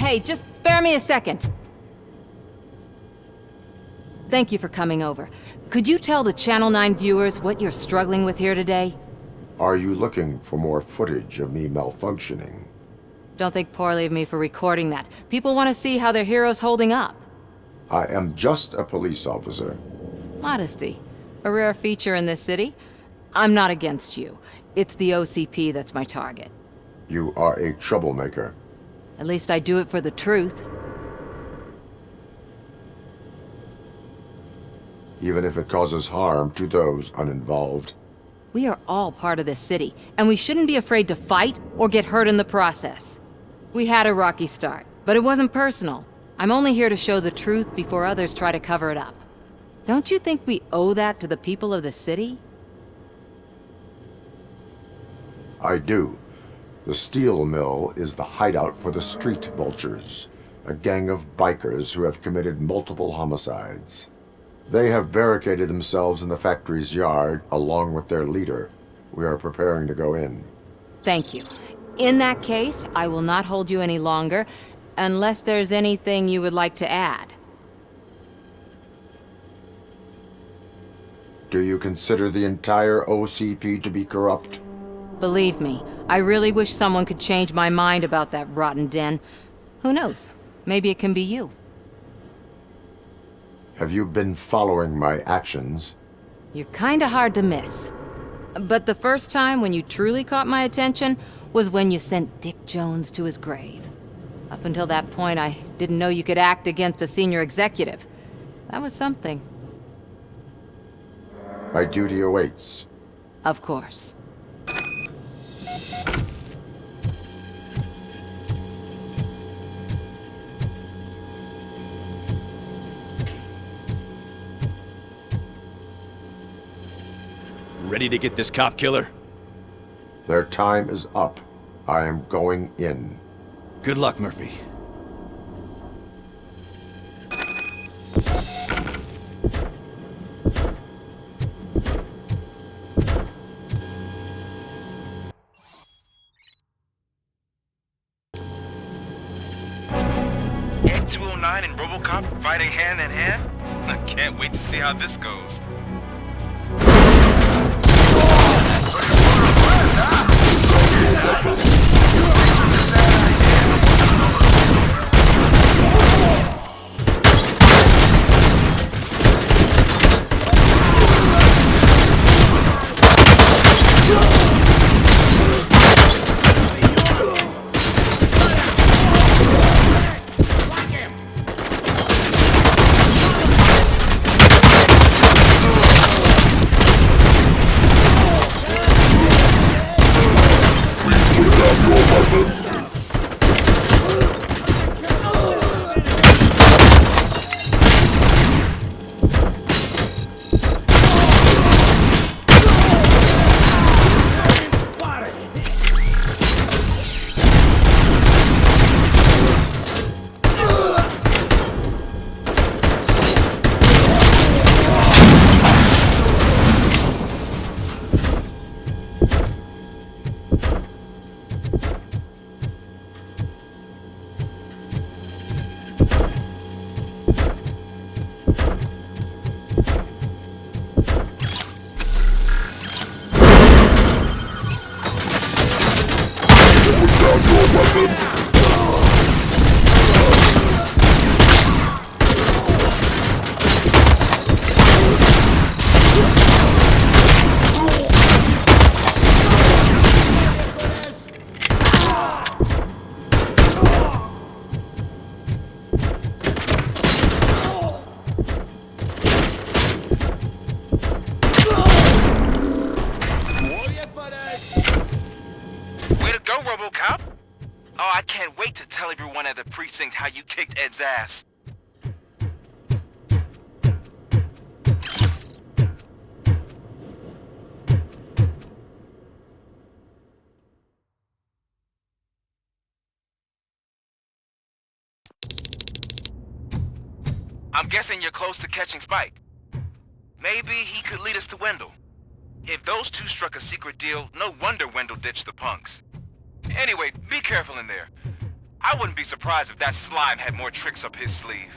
Hey, just spare me a second. Thank you for coming over. Could you tell the Channel 9 viewers what you're struggling with here today? Are you looking for more footage of me malfunctioning? Don't think poorly of me for recording that. People want to see how their hero's holding up. I am just a police officer. Modesty. A rare feature in this city. I'm not against you. It's the OCP that's my target. You are a troublemaker. At least I do it for the truth. Even if it causes harm to those uninvolved. We are all part of this city, and we shouldn't be afraid to fight or get hurt in the process. We had a rocky start, but it wasn't personal. I'm only here to show the truth before others try to cover it up. Don't you think we owe that to the people of the city? I do. The steel mill is the hideout for the street vultures, a gang of bikers who have committed multiple homicides. They have barricaded themselves in the factory's yard, along with their leader. We are preparing to go in. Thank you. In that case, I will not hold you any longer, unless there's anything you would like to add. Do you consider the entire OCP to be corrupt? Believe me, I really wish someone could change my mind about that rotten den. Who knows? Maybe it can be you. Have you been following my actions? You're kinda hard to miss. But the first time when you truly caught my attention was when you sent Dick Jones to his grave. Up until that point, I didn't know you could act against a senior executive. That was something. My duty awaits. Of course. Ready to get this cop killer? Their time is up. I am going in. Good luck, Murphy. Ed 209 and Robocop fighting hand in hand? I can't wait to see how this goes. Robocop? Oh, I can't wait to tell everyone at the precinct how you kicked Ed's ass. I'm guessing you're close to catching Spike. Maybe he could lead us to Wendell. If those two struck a secret deal, no wonder Wendell ditched the punks. Anyway, be careful in there. I I wouldn't be surprised if that slime had more tricks up his sleeve.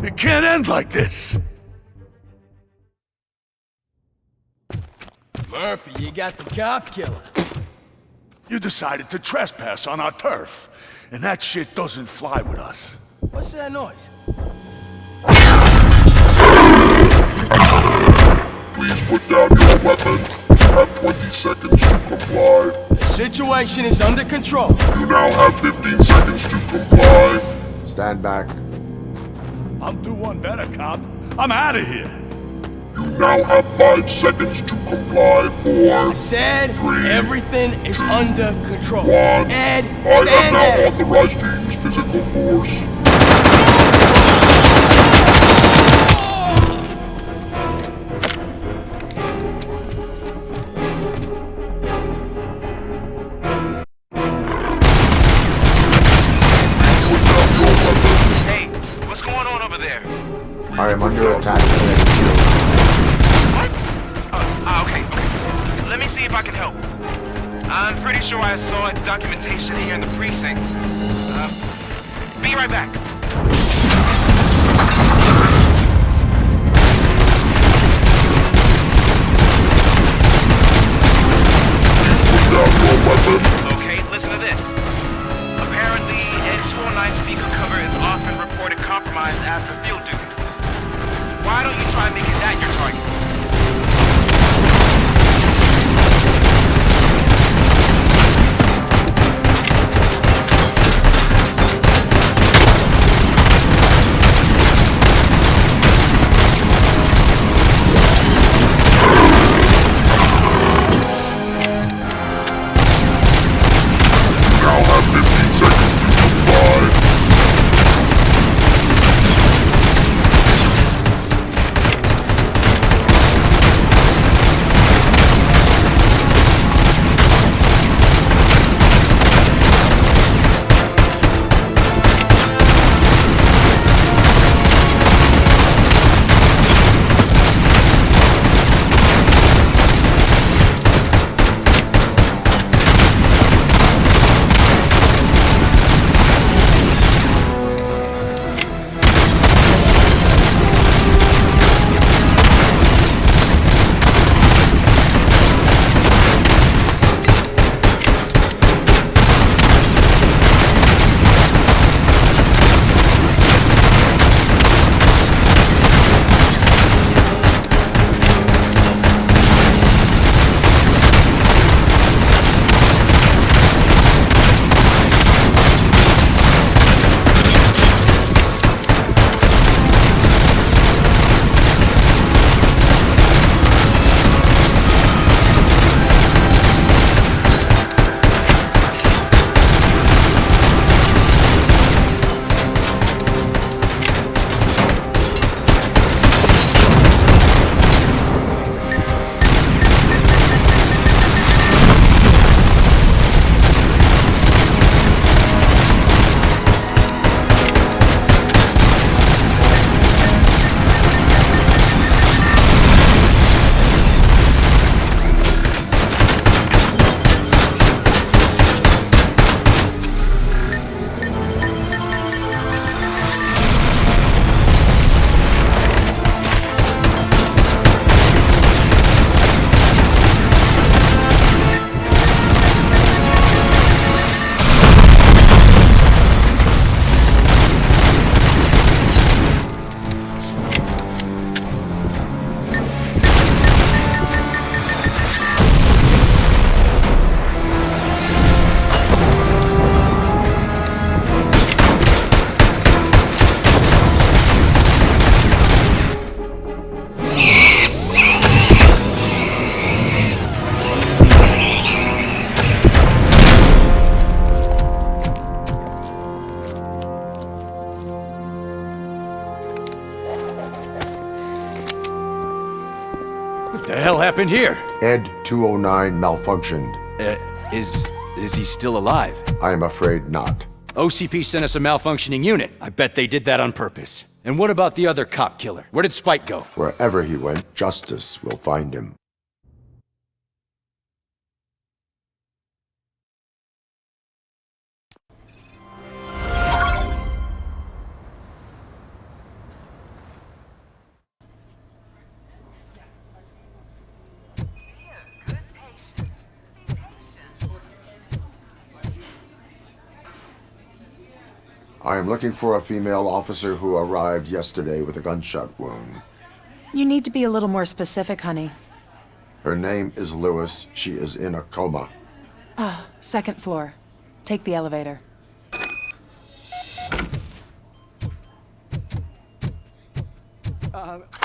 It can't end like this! Murphy, you got the cop killer. You decided to trespass on our turf, and that shit doesn't fly with us. What's that noise? Please put down your weapon. You have 20 seconds to comply. The situation is under control. You now have 15 seconds to comply. Stand back. I'll do one better, cop. I'm out of here. You now have 5 seconds to comply. 4, I said 3, everything is under control. 1. Ed, I stand am now there. authorized to use physical force. Hey, what's going on over there? I am under attack. What? Okay. Let me see if I can help. I'm pretty sure I saw its documentation here in the precinct. Be right back. Please put down your weapon. Okay, listen to this. Apparently, Ed 209's speaker cover is often reported compromised after field duty. Why don't you try making that your target? You now have 15 seconds to comply. The hell happened here? Ed 209 malfunctioned. Is he still alive? I am afraid not. OCP sent us a malfunctioning unit. I bet they did that on purpose. And what about the other cop killer? Where did Spike go? Wherever he went, justice will find him. I am looking for a female officer who arrived yesterday with a gunshot wound. You need to be a little more specific, honey. Her name is Lewis. She is in a coma. Second floor. Take the elevator.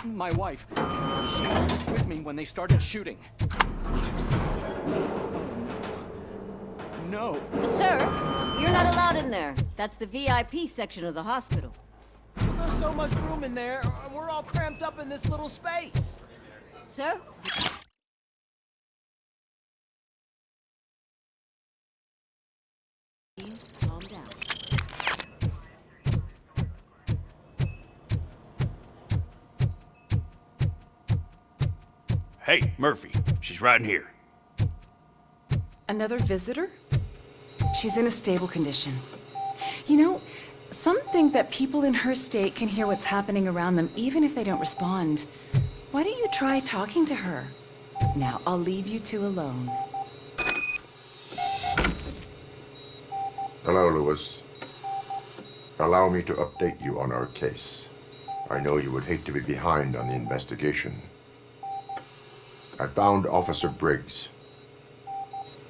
My wife. She was just with me when they started shooting. I'm sorry. No. Sir, you're not allowed in there. That's the VIP section of the hospital. There's so much room in there, and we're all cramped up in this little space. Sir? Please calm down. Hey, Murphy. She's right in here. Another visitor? She's in a stable condition. You know, some think that people in her state can hear what's happening around them even if they don't respond. Why don't you try talking to her? Now, I'll leave you two alone. Hello, Lewis. Allow me to update you on our case. I know you would hate to be behind on the investigation. I found Officer Briggs.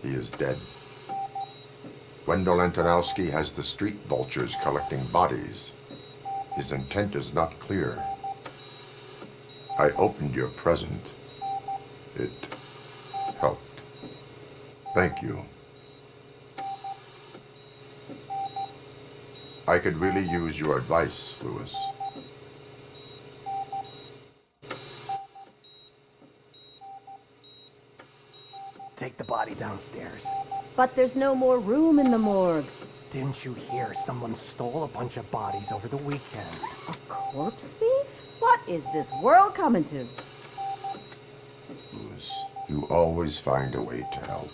He is dead. Wendell Antonowski has the street vultures collecting bodies. His intent is not clear. I opened your present. It helped. Thank you. I could really use your advice, Lewis. Take the body downstairs. But there's no more room in the morgue. Didn't you hear someone stole a bunch of bodies over the weekend? A corpse thief? What is this world coming to? Lewis, you always find a way to help.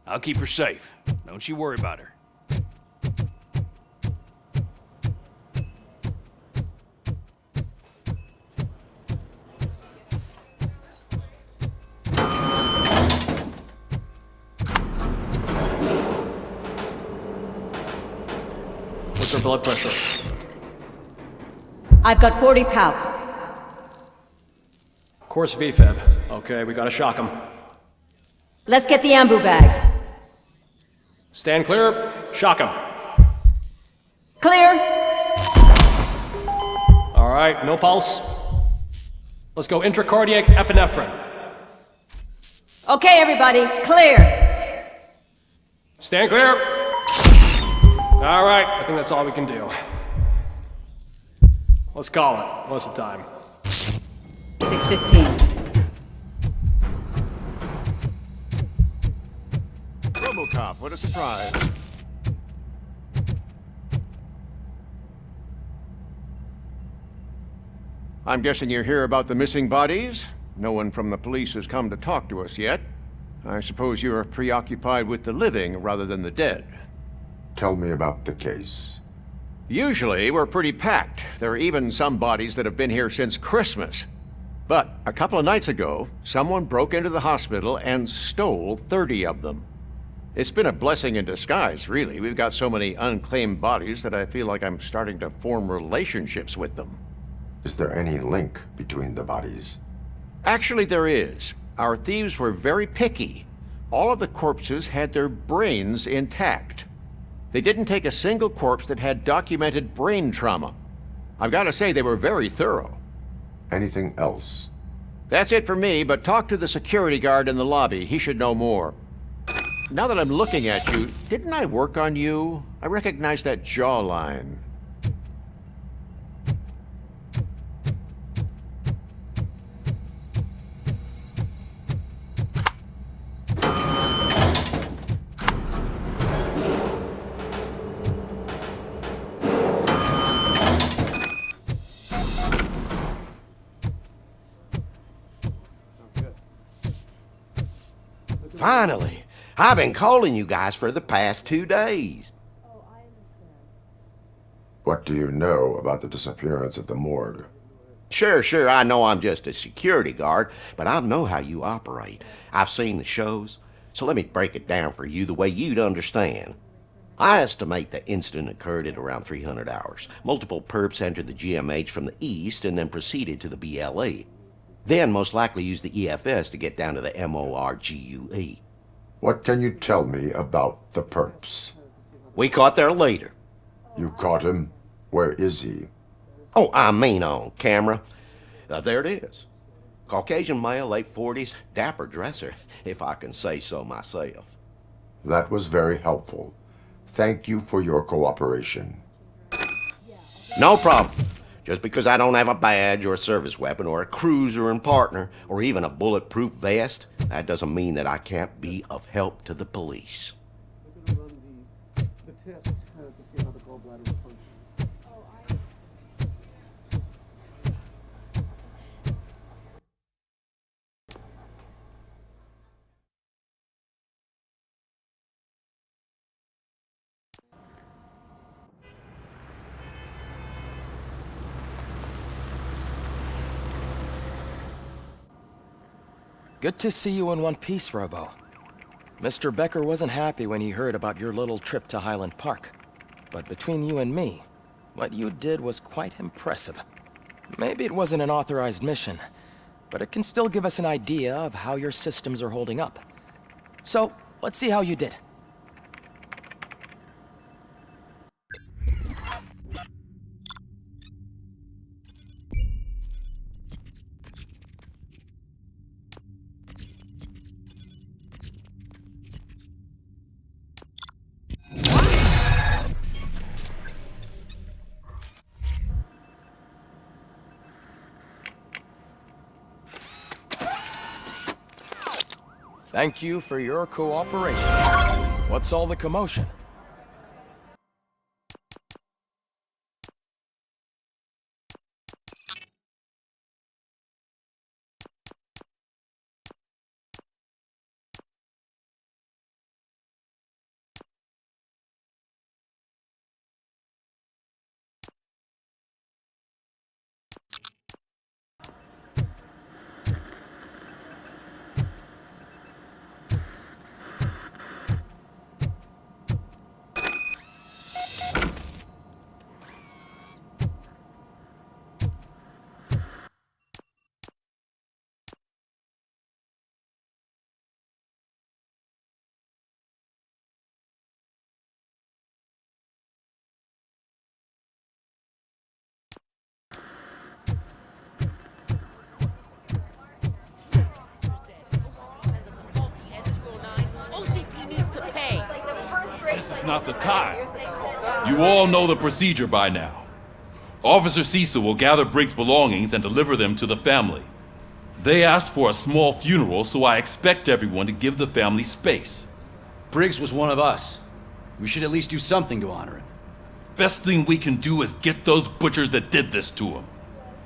I'll keep her safe. Don't you worry about her. What's her blood pressure? I've got 40 pow. Course VFib. Okay, we gotta shock him. Let's get the ambu bag. Stand clear. Shock him. Clear. All right, no pulse. Let's go intracardiac epinephrine. Okay, everybody, clear. Stand clear. All right, I think that's all we can do. Let's call it. What's the time? 6:15. Robocop, what a surprise. I'm guessing you're here about the missing bodies? No one from the police has come to talk to us yet. I suppose you're preoccupied with the living rather than the dead. Tell me about the case. Usually, we're pretty packed. There are even some bodies that have been here since Christmas. But a couple of nights ago, someone broke into the hospital and stole 30 of them. It's been a blessing in disguise, really. We've got so many unclaimed bodies that I feel like I'm starting to form relationships with them. Is there any link between the bodies? Actually, there is. Our thieves were very picky. All of the corpses had their brains intact. They didn't take a single corpse that had documented brain trauma. I've got to say, they were very thorough. Anything else? That's it for me, but talk to the security guard in the lobby. He should know more. Now that I'm looking at you, didn't I work on you? I recognize that jawline. Finally. I've been calling you guys for the past 2 days. What do you know about the disappearance at the morgue? Sure, I know I'm just a security guard, but I know how you operate. I've seen the shows, so let me break it down for you the way you'd understand. I estimate the incident occurred at around 300 hours. Multiple perps entered the GMH from the east and then proceeded to the BLE. Then most likely used the EFS to get down to the MORGUE. What can you tell me about the perps? We caught their leader. You caught him? Where is he? Oh, I mean on camera. There it is. Caucasian male, late 40s, dapper dresser, if I can say so myself. That was very helpful. Thank you for your cooperation. No problem. Just because I don't have a badge or a service weapon or a cruiser and partner or even a bulletproof vest, that doesn't mean that I can't be of help to the police. Good to see you in one piece, Robo. Mr. Becker wasn't happy when he heard about your little trip to Highland Park. But between you and me, what you did was quite impressive. Maybe it wasn't an authorized mission, but it can still give us an idea of how your systems are holding up. So, let's see how you did. Thank you for your cooperation. What's all the commotion? This is not the time. You all know the procedure by now. Officer Cecil will gather Briggs' belongings and deliver them to the family. They asked for a small funeral, so I expect everyone to give the family space. Briggs was one of us. We should at least do something to honor him. Best thing we can do is get those butchers that did this to him.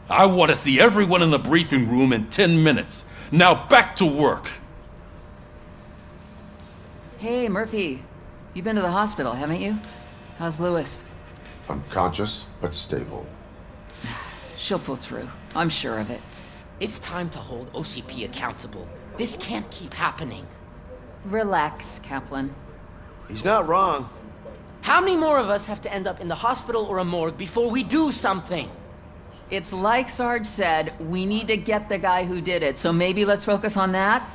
I want to see everyone in the briefing room in 10 minutes. Now back to work. Hey, Murphy. You've been to the hospital, haven't you? How's Lewis? Unconscious, but stable. She'll pull through. I'm sure of it. It's time to hold OCP accountable. This can't keep happening. Relax, Kaplan. He's not wrong. How many more of us have to end up in the hospital or a morgue before we do something? It's like Sarge said, we need to get the guy who did it, so maybe let's focus on that?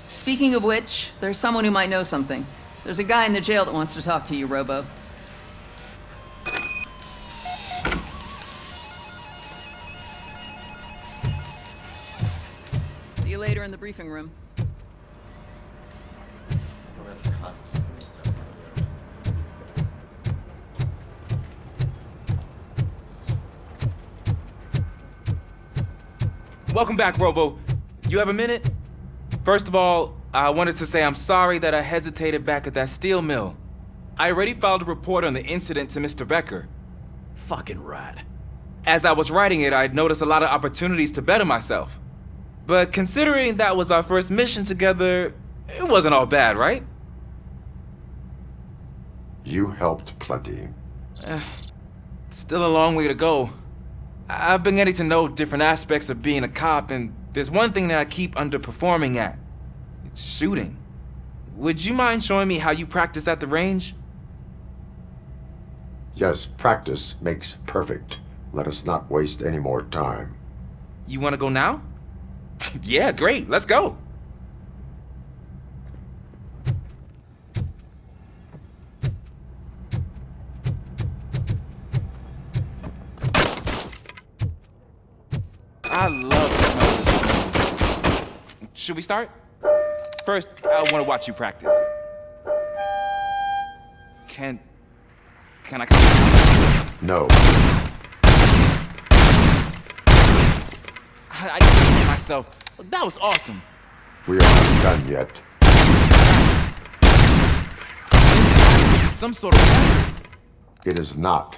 Speaking of which, there's someone who might know something. There's a guy in the jail that wants to talk to you, Robo. See you later in the briefing room. Welcome back, Robo. You have a minute? First of all, I wanted to say I'm sorry that I hesitated back at that steel mill. I already filed a report on the incident to Mr. Becker. Fucking rat. As I was writing it, I'd noticed a lot of opportunities to better myself. But considering that was our first mission together, It wasn't all bad, right? You helped plenty. Still a long way to go. I've been getting to know different aspects of being a cop, and there's one thing that I keep underperforming at. It's shooting. Would you mind showing me how you practice at the range? Yes, practice makes perfect. Let us not waste any more time. You want to go now? Yeah, great. Let's go. I love the smell of this. Should we start? First, I want to watch you practice. Can I come? No. I can't hear myself. That was awesome. We are not done yet. This has to be some sort of weapon. It is not.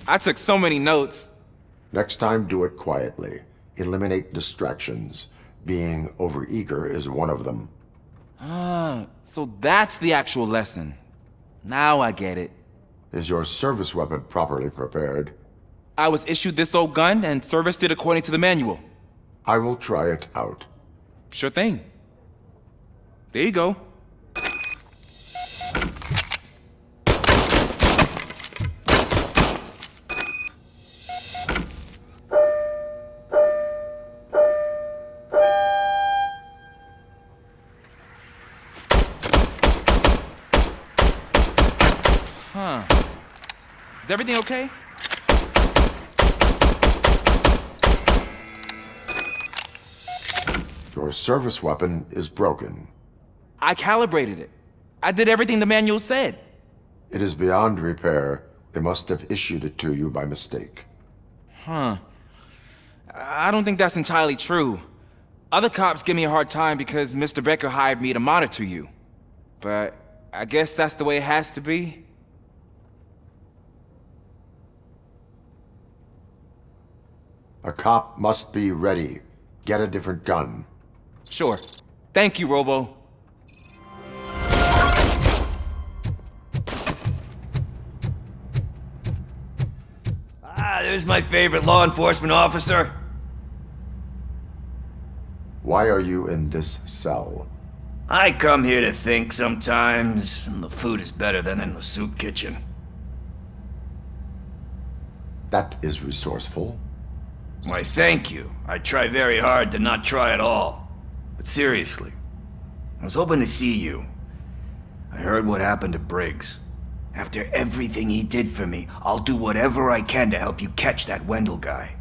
I took so many notes. Next time, do it quietly. Eliminate distractions. Being overeager is one of them. Ah, so that's the actual lesson. Now I get it. Is your service weapon properly prepared? I was issued this old gun and serviced it according to the manual. I will try it out. Sure thing. There you go. Huh. Is everything okay? Your service weapon is broken. I calibrated it. I did everything the manual said. It is beyond repair. They must have issued it to you by mistake. Huh. I don't think that's entirely true. Other cops give me a hard time because Mr. Becker hired me to monitor you. But I guess that's the way it has to be. A cop must be ready. Get a different gun. Sure. Thank you, Robo. Ah, there's my favorite law enforcement officer. Why are you in this cell? I come here to think sometimes, and the food is better than in the soup kitchen. That is resourceful. Why, thank you. I try very hard to not try at all. But seriously, I was hoping to see you. I heard what happened to Briggs. After everything he did for me, I'll do whatever I can to help you catch that Wendell guy.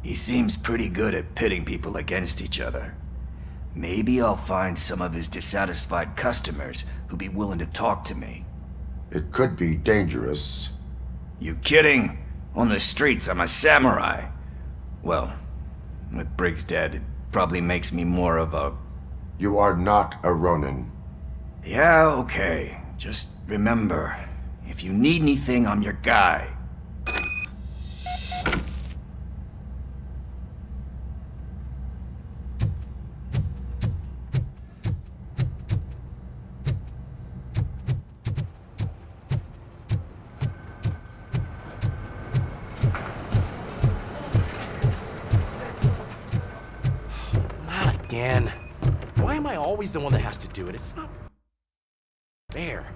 He seems pretty good at pitting people against each other. Maybe I'll find some of his dissatisfied customers who'd be willing to talk to me. It could be dangerous. You kidding? On the streets, I'm a samurai. Well, with Briggs dead, it probably makes me more of a... You are not a Ronin. Yeah, okay. Just remember, if you need anything, I'm your guy. Not again. Why am I always the one that has to do it? It's not fair.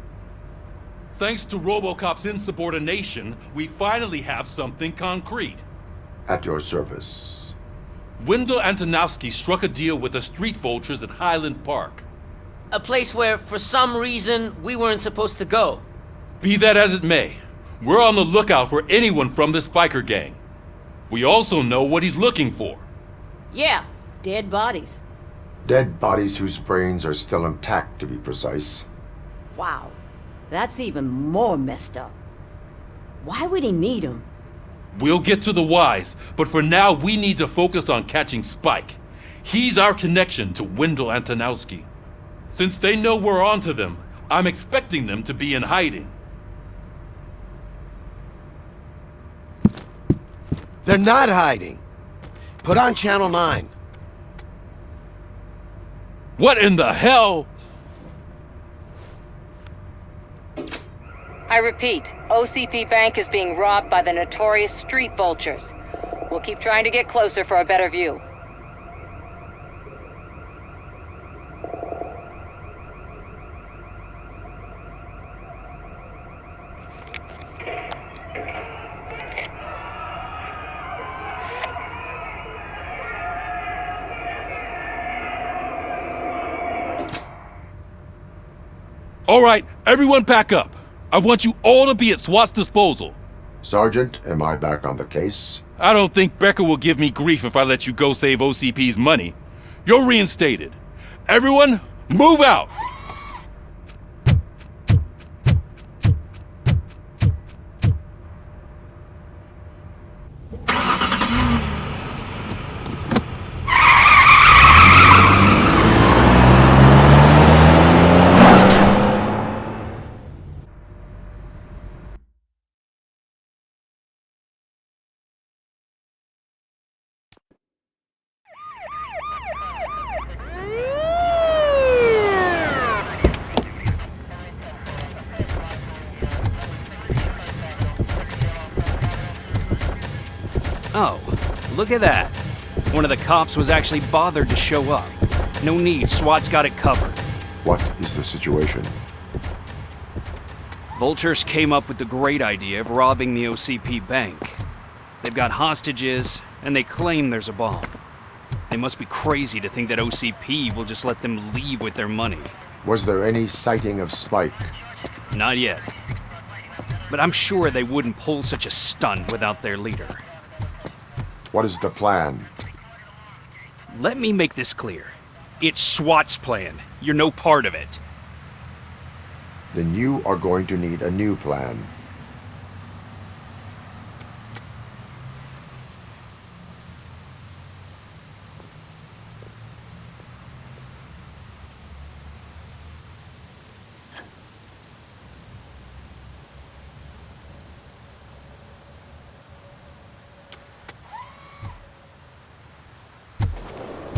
Thanks to Robocop's insubordination, we finally have something concrete. At your service. Wendell Antonowski struck a deal with the street vultures at Highland Park. A place where, for some reason, we weren't supposed to go. Be that as it may, we're on the lookout for anyone from this biker gang. We also know what he's looking for. Yeah, dead bodies. Dead bodies whose brains are still intact, to be precise. Wow, that's even more messed up. Why would he need them? We'll get to the whys, but for now we need to focus on catching Spike. He's our connection to Wendell Antonowski. Since they know we're onto them, I'm expecting them to be in hiding. They're not hiding. Put on Channel 9. What in the hell? I repeat, OCP Bank is being robbed by the notorious street vultures. We'll keep trying to get closer for a better view. All right, everyone pack up. I want you all to be at SWAT's disposal. Sergeant, am I back on the case? I don't think Becker will give me grief if I let you go save OCP's money. You're reinstated. Everyone, move out! Oh, look at that. One of the cops was actually bothered to show up. No need, SWAT's got it covered. What is the situation? Vultures came up with the great idea of robbing the OCP bank. They've got hostages, and they claim there's a bomb. They must be crazy to think that OCP will just let them leave with their money. Was there any sighting of Spike? Not yet. But I'm sure they wouldn't pull such a stunt without their leader. What is the plan? Let me make this clear. It's SWAT's plan. You're no part of it. Then you are going to need a new plan.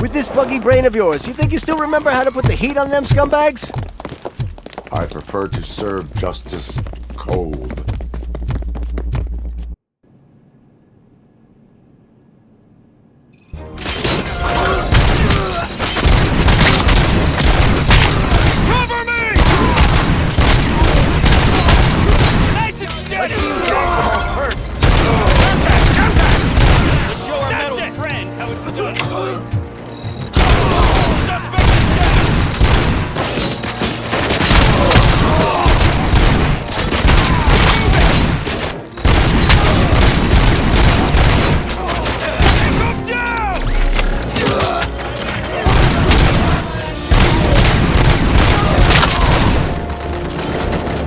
With this buggy brain of yours, you think you still remember how to put the heat on them scumbags? I prefer to serve justice cold. Cover me! Nice and steady! Let's see who takes the most hurts. Contact! Let's show our That's metal it. friend how it's done, boys. Suspect is dead!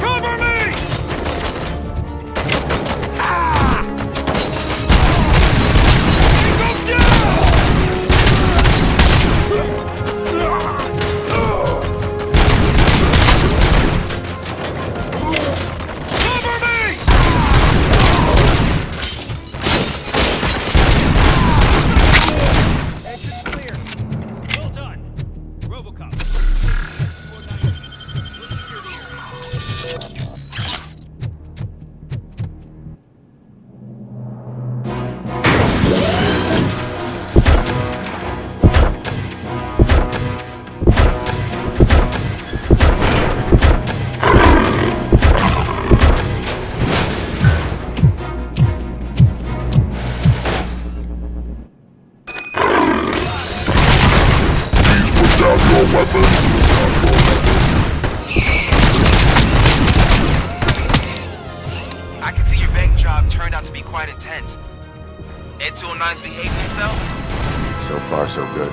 Go I can see your bank job turned out to be quite intense. Ed 209's behaving himself? So far, so good.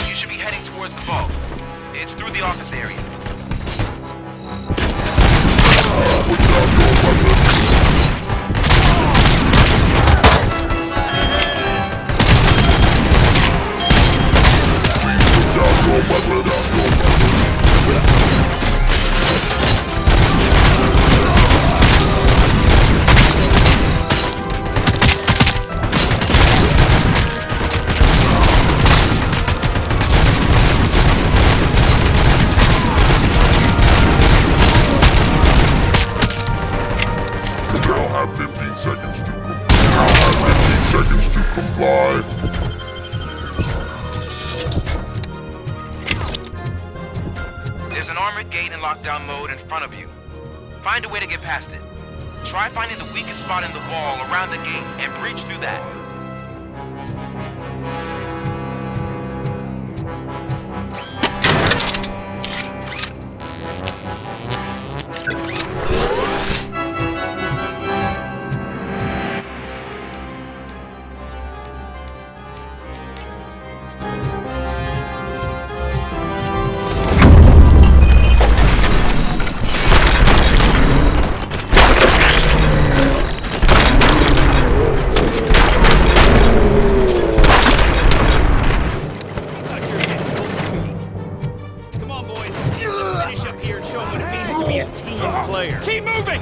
You should be heading towards the vault. It's through the office area. There's an armored gate in lockdown mode in front of you. Find a way to get past it. Try finding the weakest spot in the wall around the gate and breach through that. Keep moving!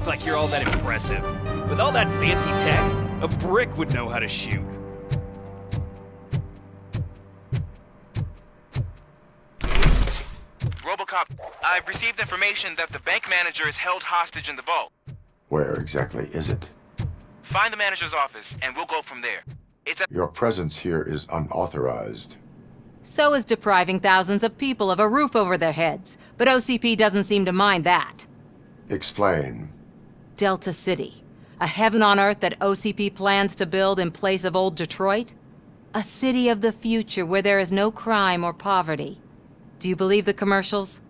Like you're all that impressive. With all that fancy tech, a brick would know how to shoot. Robocop, I've received information that the bank manager is held hostage in the vault. Where exactly is it? Find the manager's office, and we'll go from there. It's at— Your presence here is unauthorized. So is depriving thousands of people of a roof over their heads, but OCP doesn't seem to mind that. Explain. Delta City, a heaven on earth that OCP plans to build in place of old Detroit? A city of the future where there is no crime or poverty. Do you believe the commercials?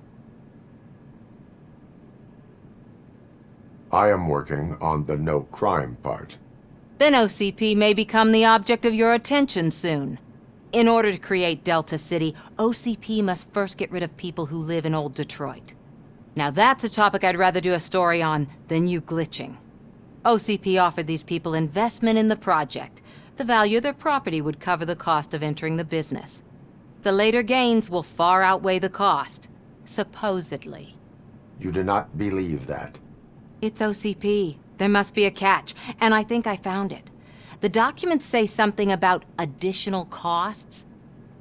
I am working on the no crime part. Then OCP may become the object of your attention soon. In order to create Delta City, OCP must first get rid of people who live in old Detroit. Now that's a topic I'd rather do a story on than you glitching. OCP offered these people investment in the project. The value of their property would cover the cost of entering the business. The later gains will far outweigh the cost, supposedly. You do not believe that? It's OCP. There must be a catch, and I think I found it. The documents say something about additional costs.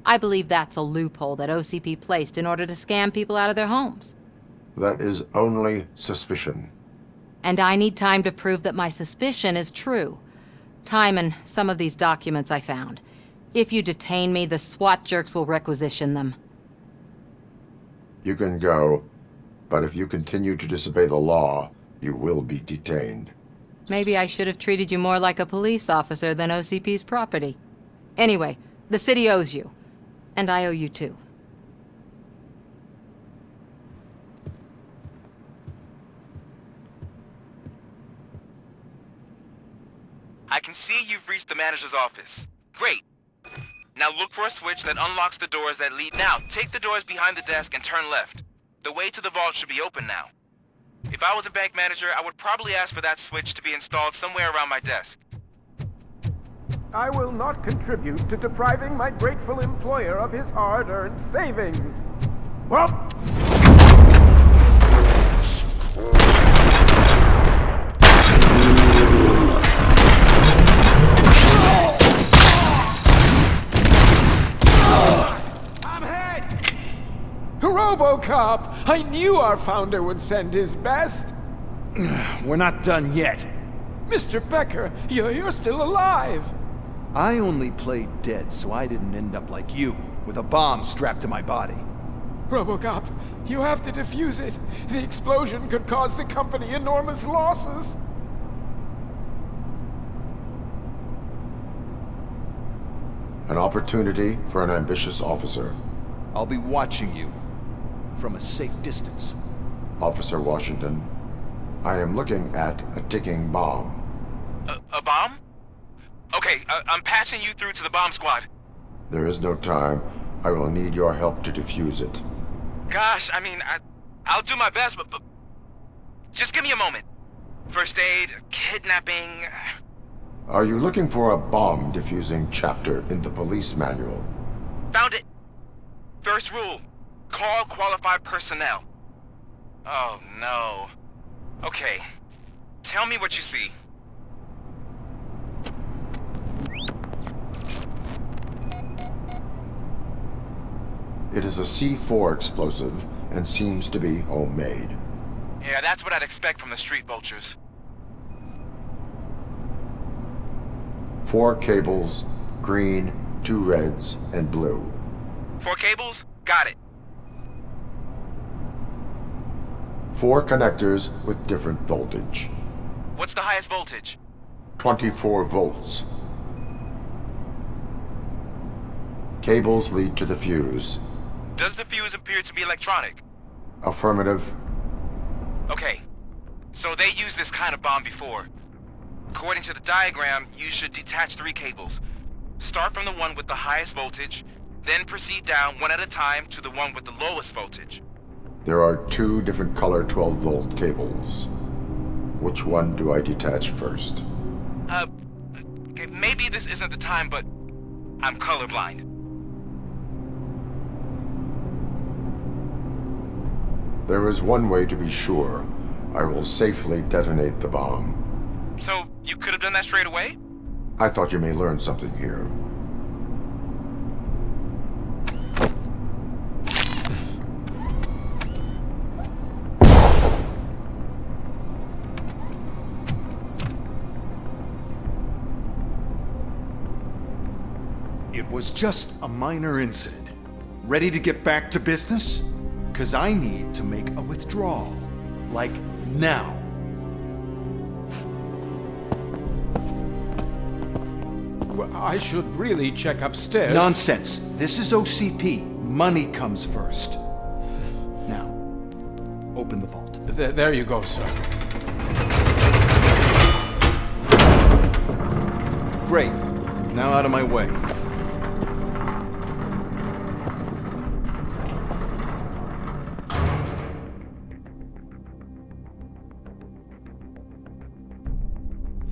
I believe that's a loophole that OCP placed in order to scam people out of their homes. That is only suspicion. And I need time to prove that my suspicion is true. Time and some of these documents I found. If you detain me, the SWAT jerks will requisition them. You can go, but if you continue to disobey the law, you will be detained. Maybe I should have treated you more like a police officer than OCP's property. Anyway, the city owes you. And I owe you too. I can see you've reached the manager's office. Great. Now look for a switch that unlocks the doors that lead— Now, take the doors behind the desk and turn left. The way to the vault should be open now. If I was a bank manager, I would probably ask for that switch to be installed somewhere around my desk. I will not contribute to depriving my grateful employer of his hard-earned savings. Well... Robocop! I knew our founder would send his best! We're not done yet. Mr. Becker, you're still alive! I only played dead so I didn't end up like you, with a bomb strapped to my body. Robocop, you have to defuse it. The explosion could cause the company enormous losses. An opportunity for an ambitious officer. I'll be watching you. From a safe distance. Officer Washington, I am looking at a ticking bomb. A bomb? Okay, I'm passing you through to the bomb squad. There is no time. I will need your help to defuse it. Gosh, I mean, I'll do my best, but just give me a moment. First aid, kidnapping... Are you looking for a bomb defusing chapter in the police manual? Found it. First rule. Call qualified personnel. Oh, no. Okay. Tell me what you see. It is a C4 explosive and seems to be homemade. Yeah, that's what I'd expect from the street vultures. 4 cables, green, 2 reds, and blue. 4 cables? Got it. 4 connectors with different voltage. What's the highest voltage? 24 volts. Cables lead to the fuse. Does the fuse appear to be electronic? Affirmative. Okay. So they used this kind of bomb before. According to the diagram, you should detach 3 cables. Start from the one with the highest voltage, then proceed down one at a time to the one with the lowest voltage. There are 2 different color 12-volt cables. Which one do I detach first? Okay, maybe this isn't the time, but I'm colorblind. There is one way to be sure. I will safely detonate the bomb. So, you could have done that straight away? I thought you may learn something here. It was just a minor incident. Ready to get back to business? 'Cause I need to make a withdrawal. Like, now. Well, I should really check upstairs. Nonsense. This is OCP. Money comes first. Now, open the vault. There you go, sir. Great. Now out of my way.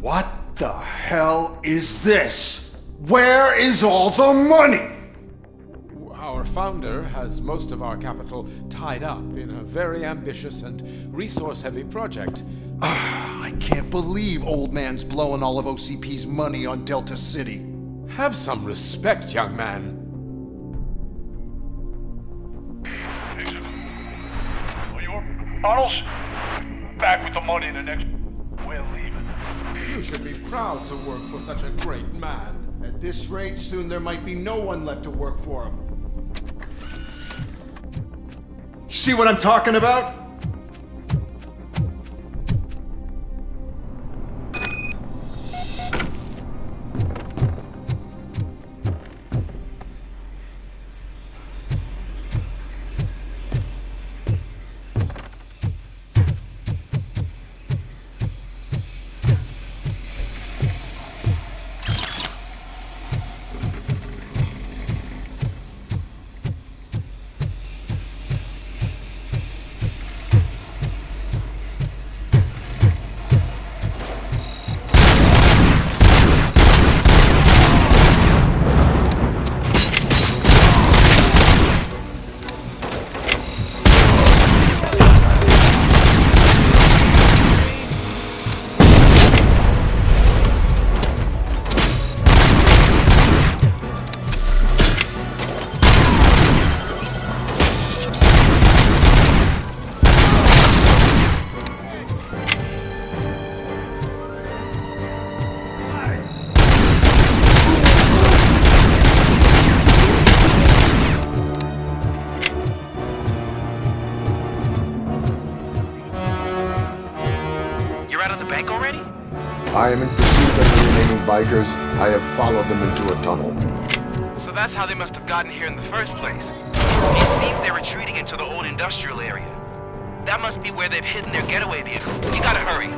What the hell is this? Where is all the money? Our founder has most of our capital tied up in a very ambitious and resource-heavy project. I can't believe old man's blowing all of OCP's money on Delta City. Have some respect, young man. Bottles? Back with the money in the next... We're leaving. You should be proud to work for such a great man. At this rate, soon there might be no one left to work for him. See what I'm talking about? bank already? I am in pursuit of the remaining bikers. I have followed them into a tunnel. So that's how they must have gotten here in the first place. It seems they're retreating into the old industrial area. That must be where they've hidden their getaway vehicle. We gotta hurry.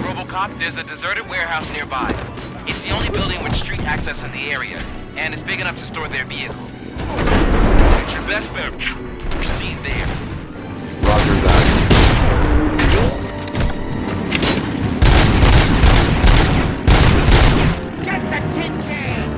Robocop, there's a deserted warehouse nearby. It's the only building with street access in the area, and it's big enough to store their vehicle. It's your best bet. Proceed there. Roger that. Get the tin can!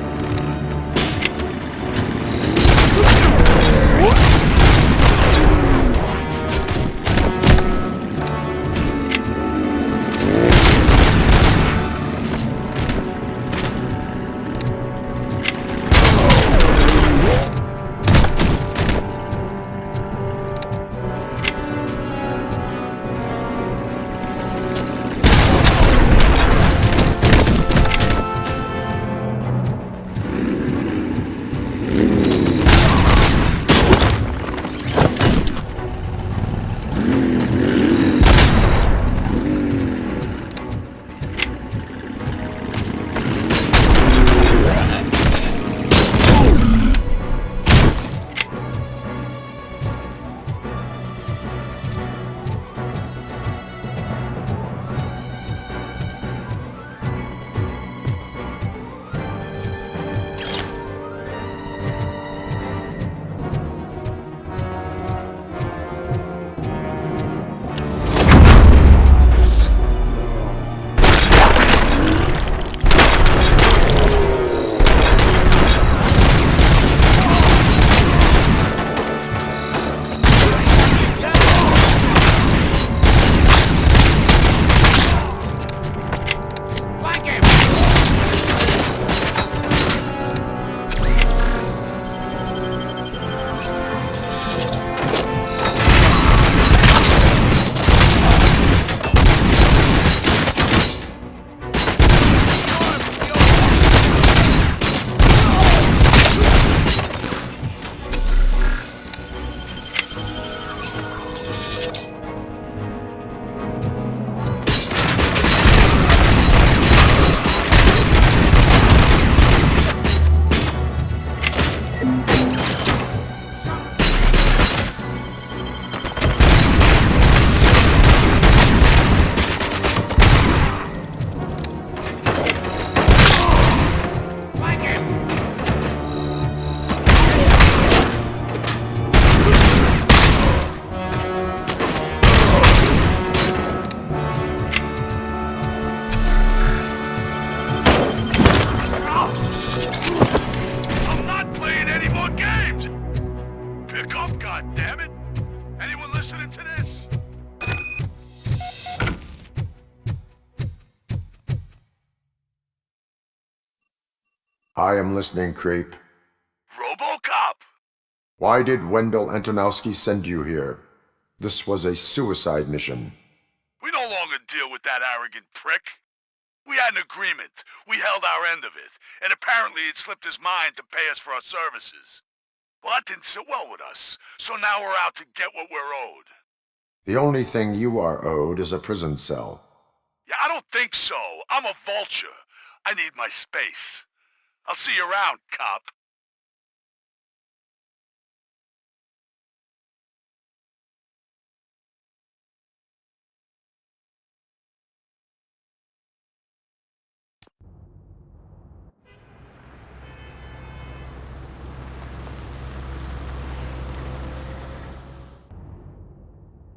I am listening, Creep. Robocop! Why did Wendell Antonowski send you here? This was a suicide mission. We no longer deal with that arrogant prick. We had an agreement. We held our end of it. And apparently it slipped his mind to pay us for our services. Well, that didn't sit well with us. So now we're out to get what we're owed. The only thing you are owed is a prison cell. Yeah, I don't think so. I'm a vulture. I need my space. I'll see you around, cop.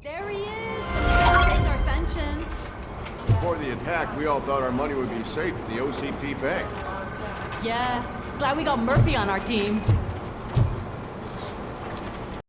There he is! Take our pensions. Before the attack, we all thought our money would be safe at the OCP bank. Yeah, glad we got Murphy on our team.